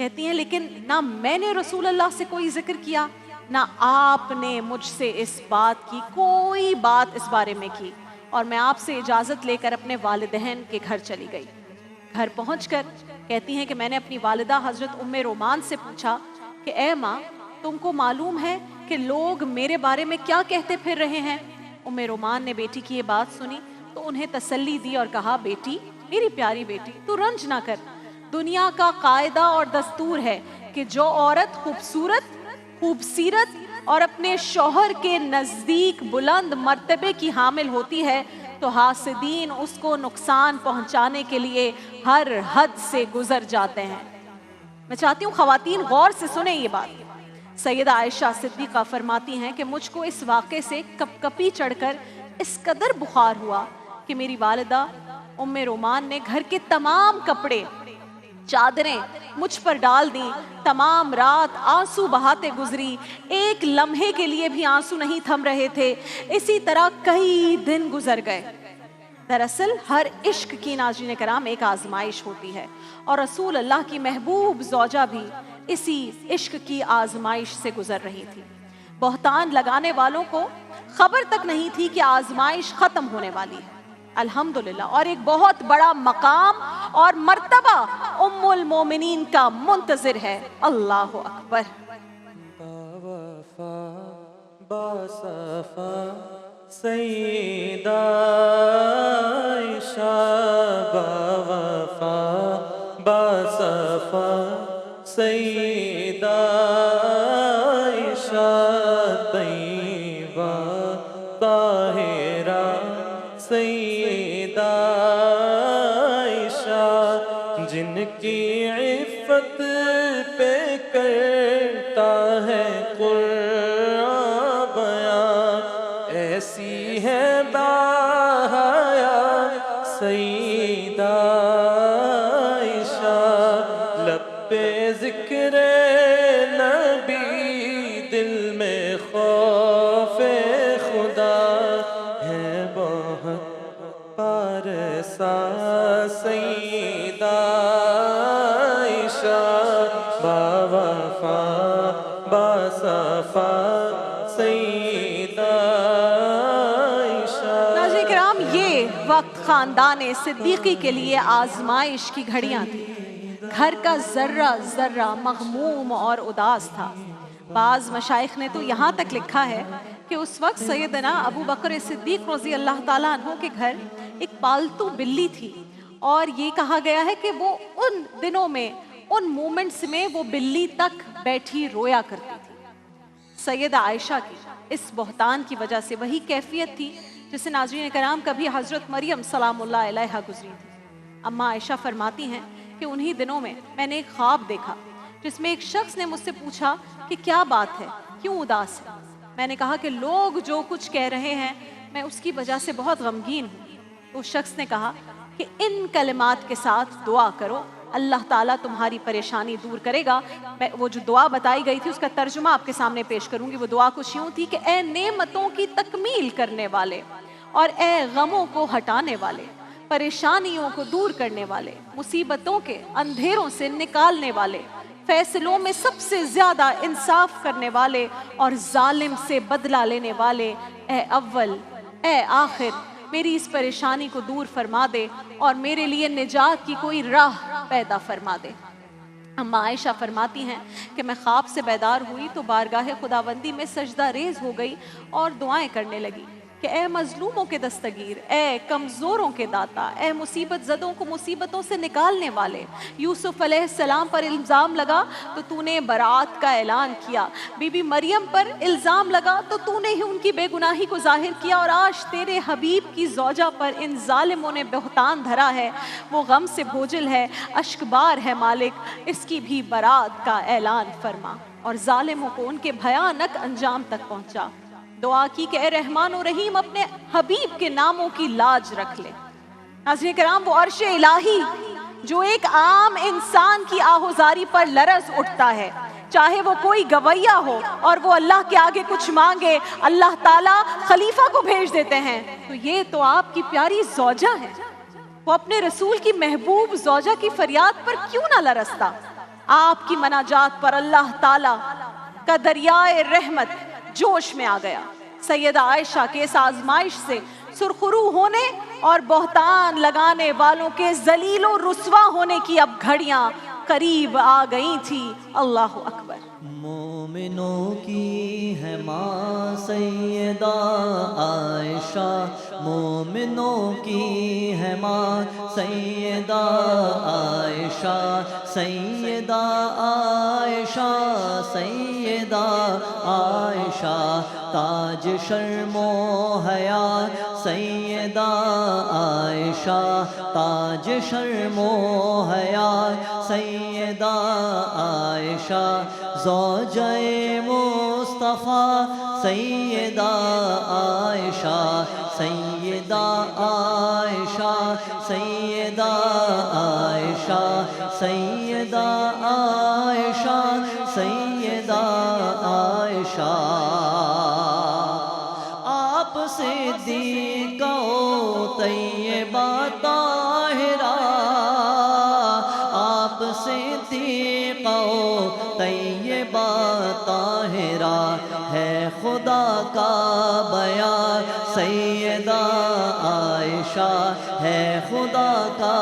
کہتی ہیں لیکن نہ میں نے رسول اللہ سے کوئی ذکر کیا، نہ آپ نے مجھ سے اس بات کی کوئی بات اس بارے میں کی، اور میں آپ سے اجازت لے کر اپنے والدین کے گھر چلی گئی۔ گھر پہنچ کر کہتی ہیں کہ میں نے اپنی والدہ حضرت ام رومان سے پوچھا کہ اے ماں، تم کو معلوم ہے کہ لوگ میرے بارے میں کیا کہتے پھر رہے ہیں؟ ام رومان نے بیٹی کی یہ بات سنی تو انہیں تسلی دی اور کہا بیٹی، میری پیاری بیٹی، تو رنج نہ کر، دنیا کا قاعدہ اور دستور ہے کہ جو عورت خوبصورت اور اپنے شوہر کے نزدیک بلند مرتبے کی حامل ہوتی ہے تو حاسدین اس کو نقصان پہنچانے کے لیے ہر حد سے گزر جاتے ہیں۔ میں چاہتی ہوں خواتین غور سے سنیں یہ بات۔ سیدہ عائشہ صدیقہ فرماتی ہیں کہ مجھ کو اس واقعے سے کپ کپی چڑھ کر اس قدر بخار ہوا کہ میری والدہ ام رومان نے گھر کے تمام کپڑے، چادریں مجھ پر ڈال دیں، تمام رات آنسو بہاتے گزری، ایک لمحے کے لیے بھی آنسو نہیں تھم رہے تھے۔ اسی طرح کئی دن گزر گئے۔ دراصل ہر عشق کی ناظرین کرام ایک آزمائش ہوتی ہے، اور رسول اللہ کی محبوب زوجہ بھی اسی عشق کی آزمائش سے گزر رہی تھی۔ بہتان لگانے والوں کو خبر تک نہیں تھی کہ آزمائش ختم ہونے والی ہے، الحمدللہ، اور ایک بہت بڑا مقام اور مرتبہ ام المومنین کا منتظر ہے۔ اللہ اکبر۔ باوفا باصفا سیدہ عائشہ، باوفا باصفا سیدہ عائشہ، طیبہ طاہرہ سیدہ عائشہ، جن کی عفت پہ کرتا ہے قرآن بیان، ایسی ہے باحیا سیدہ عائشہ، لب پہ ذکر نبی، دل میں خوف خدا ہے بہت پارسا سیدہ عائشہ، باوفا باصفا سیدہ عائشہ۔ ناظرین کرام، یہ وقت خاندان صدیقی کے لیے آزمائش کی گھڑیاں تھیں۔ گھر کا ذرہ ذرہ مغموم اور اداس تھا۔ بعض مشائخ نے تو یہاں تک لکھا ہے کہ اس وقت سیدنا ابو بکر صدیق رضی اللہ تعالیٰ عنہ کے گھر ایک پالتو بلی تھی، اور یہ کہا گیا ہے کہ وہ ان دنوں میں، ان مومنٹس میں وہ بلی تک بیٹھی رویا کرتی تھی۔ سیدہ عائشہ کی اس بہتان کی وجہ سے وہی کیفیت تھی جسے ناظرین کرام کبھی حضرت مریم سلام اللہ علیہا گزری تھی۔ اماں عائشہ فرماتی ہیں کہ انہی دنوں میں میں نے ایک خواب دیکھا جس میں ایک شخص نے مجھ سے پوچھا کہ کیا بات ہے، کیوں اداس ہے؟ میں نے کہا کہ لوگ جو کچھ کہہ رہے ہیں میں اس کی وجہ سے بہت غمگین ہوں۔ تو اس شخص نے کہا کہ ان کلمات کے ساتھ دعا کرو، اللہ تعالیٰ تمہاری پریشانی دور کرے گا۔ میں وہ جو دعا بتائی گئی تھی اس کا ترجمہ آپ کے سامنے پیش کروں گی۔ وہ دعا کچھ یوں تھی کہ اے نعمتوں کی تکمیل کرنے والے، اور اے غموں کو ہٹانے والے، پریشانیوں کو دور کرنے والے، مصیبتوں کے اندھیروں سے نکالنے والے، فیصلوں میں سب سے زیادہ انصاف کرنے والے اور ظالم سے بدلہ لینے والے، اے اول اے آخر، میری اس پریشانی کو دور فرما دے اور میرے لیے نجات کی کوئی راہ پیدا فرما دے۔ اماں عائشہ فرماتی ہیں کہ میں خواب سے بیدار ہوئی تو بارگاہ خداوندی میں سجدہ ریز ہو گئی اور دعائیں کرنے لگی کہ اے مظلوموں کے دستگیر، اے کمزوروں کے داتا، اے مصیبت زدوں کو مصیبتوں سے نکالنے والے، یوسف علیہ السلام پر الزام لگا تو تو نے برات کا اعلان کیا، بی بی مریم پر الزام لگا تو تو نے ہی ان کی بے گناہی کو ظاہر کیا، اور آج تیرے حبیب کی زوجہ پر ان ظالموں نے بہتان دھرا ہے، وہ غم سے بوجھل ہے، اشکبار ہے مالک، اس کی بھی برات کا اعلان فرما، اور ظالموں کو ان کے بھیانک انجام تک پہنچا۔ دعا کی کہ اے رحمان و رحیم اپنے حبیب کے ناموں کی لاج رکھ لے۔ ناظرین کرام، وہ عرش الہی جو ایک عام انسان کی آہوزاری پر لرز اٹھتا ہے، چاہے وہ کوئی گویہ ہو اور وہ اللہ کے آگے کچھ مانگے، اللہ تعالیٰ خلیفہ کو بھیج دیتے ہیں، تو یہ تو آپ کی پیاری زوجہ ہے، وہ اپنے رسول کی محبوب زوجہ کی فریاد پر کیوں نہ لرزتا؟ آپ کی مناجات پر اللہ تعالی کا دریائے رحمت جوش میں آ گیا۔ سیدہ عائشہ کے اس آزمائش سے سرخرو ہونے اور بہتان لگانے والوں کے ذلیل و رسوا ہونے کی اب گھڑیاں قریب آ گئی تھی۔ اللہ اکبر۔ مومنوں کی ہے ماں سیدہ عائشہ، مومنوں کی ہے ماں سیدہ عائشہ، سیدہ عائشہ، سیدہ عائشہ تاج شرم و حیا، سیدہ عائشہ تاج شرم و حیا، سیدہ عائشہ زوجہ مصطفیٰ، سیدہ عائشہ، سیدہ عائشہ، سیدہ عائشہ، سیدہ عائشہ، سیدہ عائشہ آپ صدیقہ و طیبہ طاہرہ، آپ صدیقہ و طیبہ طاہرہ ہے خدا کا بیان، سیدہ عائشہ ہے خدا کا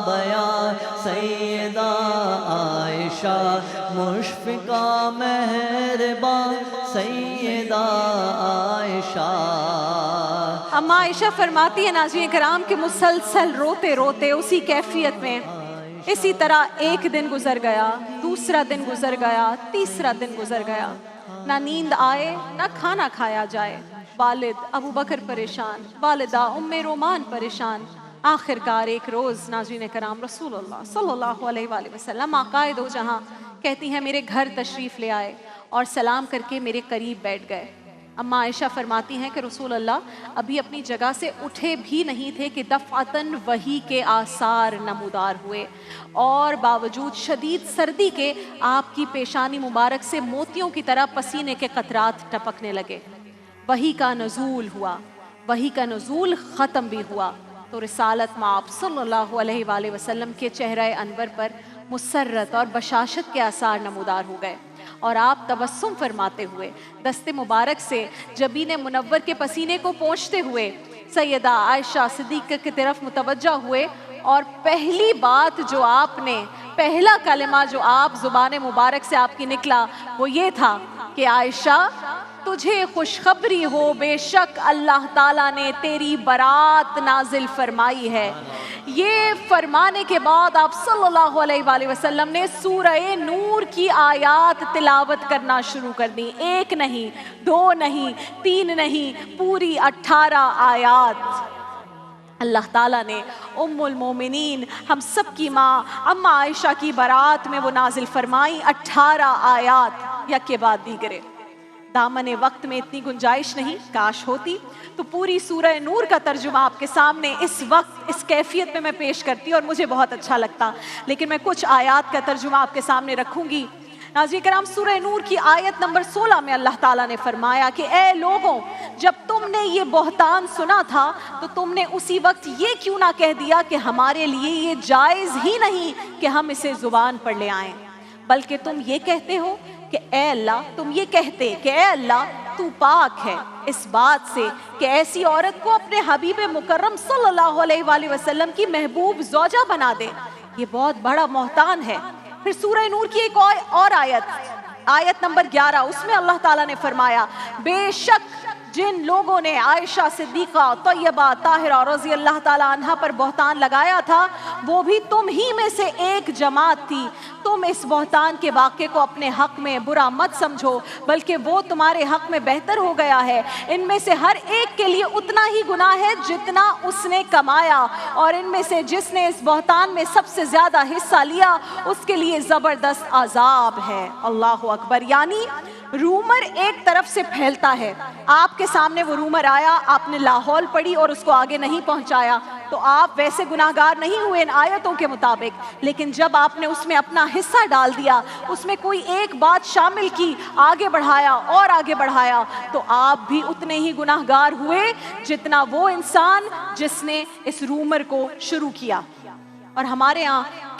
بیان، سیدہ عائشہ مشفقہ مہربان، سیدہ عائشہ۔ اما عائشہ فرماتی ہے ناظرین کرام کہ مسلسل روتے روتے اسی کیفیت میں اسی طرح ایک دن گزر گیا، دوسرا دن گزر گیا، تیسرا دن گزر گیا، نہ نیند آئے نہ کھانا کھایا جائے۔ والد ابو بکر پریشان، والدہ ام رومان پریشان۔ آخر کار ایک روز ناظرین کرام رسول اللہ صلی اللہ علیہ وآلہ وسلم آقائے دو جہاں کہتی ہیں میرے گھر تشریف لے آئے اور سلام کر کے میرے قریب بیٹھ گئے۔ اما عائشہ فرماتی ہیں کہ رسول اللہ ابھی اپنی جگہ سے اٹھے بھی نہیں تھے کہ دفعتاً وحی کے آثار نمودار ہوئے، اور باوجود شدید سردی کے آپ کی پیشانی مبارک سے موتیوں کی طرح پسینے کے قطرات ٹپکنے لگے۔ وحی کا نزول ہوا، وحی کا نزول ختم بھی ہوا تو رسالت مآب صلی اللہ علیہ وآلہ وسلم کے چہرہ انور پر مسرت اور بشاشت کے آثار نمودار ہو گئے، اور آپ تبسم فرماتے ہوئے دست مبارک سے جبین منور کے پسینے کو پونچھتے ہوئے سیدہ عائشہ صدیقہ کی طرف متوجہ ہوئے، اور پہلی بات جو آپ نے، پہلا کلمہ جو آپ زبان مبارک سے آپ کی نکلا وہ یہ تھا کہ عائشہ تجھے خوشخبری ہو، بے شک اللہ تعالیٰ نے تیری برات نازل فرمائی ہے۔ یہ فرمانے کے بعد آپ صلی اللہ علیہ وآلہ وسلم نے سورہ نور کی آیات تلاوت کرنا شروع کر دی، ایک نہیں، دو نہیں، تین نہیں، پوری 18 آیات اللہ تعالیٰ نے ام المومنین ہم سب کی ماں اما عائشہ کی برات میں وہ نازل فرمائی، 18 آیات یک کے بعد دیگرے۔ دامن وقت میں اتنی گنجائش نہیں، کاش ہوتی تو پوری سورہ نور کا ترجمہ آپ کے سامنے اس وقت اس کیفیت میں پیش کرتی اور مجھے بہت اچھا لگتا، لیکن میں کچھ آیات کا ترجمہ آپ کے سامنے رکھوں گی۔ ناظرین کرام سورہ نور کی آیت نمبر 16 میں اللہ تعالیٰ نے فرمایا کہ اے لوگوں جب تم نے یہ بہتان سنا تھا تو تم نے اسی وقت یہ کیوں نہ کہہ دیا کہ ہمارے لیے یہ جائز ہی نہیں کہ ہم اسے زبان پر لے آئیں، بلکہ تم یہ کہتے ہو کہ اے اللہ، تم یہ کہتے کہ اے اللہ تو پاک ہے اس بات سے کہ ایسی عورت کو اپنے حبیب مکرم صلی اللہ علیہ وآلہ وسلم کی محبوب زوجہ بنا دے، یہ بہت بڑا بہتان ہے۔ پھر سورہ نور کی ایک اور آیت نمبر 11 اس میں اللہ تعالیٰ نے فرمایا بے شک جن لوگوں نے عائشہ صدیقہ طیبہ طاہرہ رضی اللہ تعالیٰ عنہ پر بہتان لگایا تھا وہ بھی تم ہی میں سے ایک جماعت تھی، تم اس بہتان کے واقعے کو اپنے حق میں برا مت سمجھو بلکہ وہ تمہارے حق میں بہتر ہو گیا ہے، ان میں سے ہر ایک کے لیے اتنا ہی گناہ ہے جتنا اس نے کمایا، اور ان میں سے جس نے اس بہتان میں سب سے زیادہ حصہ لیا اس کے لیے زبردست عذاب ہے۔ اللہ اکبر۔ یعنی رومر ایک طرف سے پھیلتا ہے، آپ کے سامنے وہ رومر آیا، آپ نے لاہور پڑھی اور اس کو آگے نہیں پہنچایا تو آپ ویسے گناہگار نہیں ہوئے ان آیتوں کے مطابق، لیکن جب آپ نے اس میں اپنا حصہ ڈال دیا، اس میں کوئی ایک بات شامل کی، آگے بڑھایا اور آگے بڑھایا، تو آپ بھی اتنے ہی گناہگار ہوئے جتنا وہ انسان جس نے اس رومر کو شروع کیا۔ اور ہمارے ہاں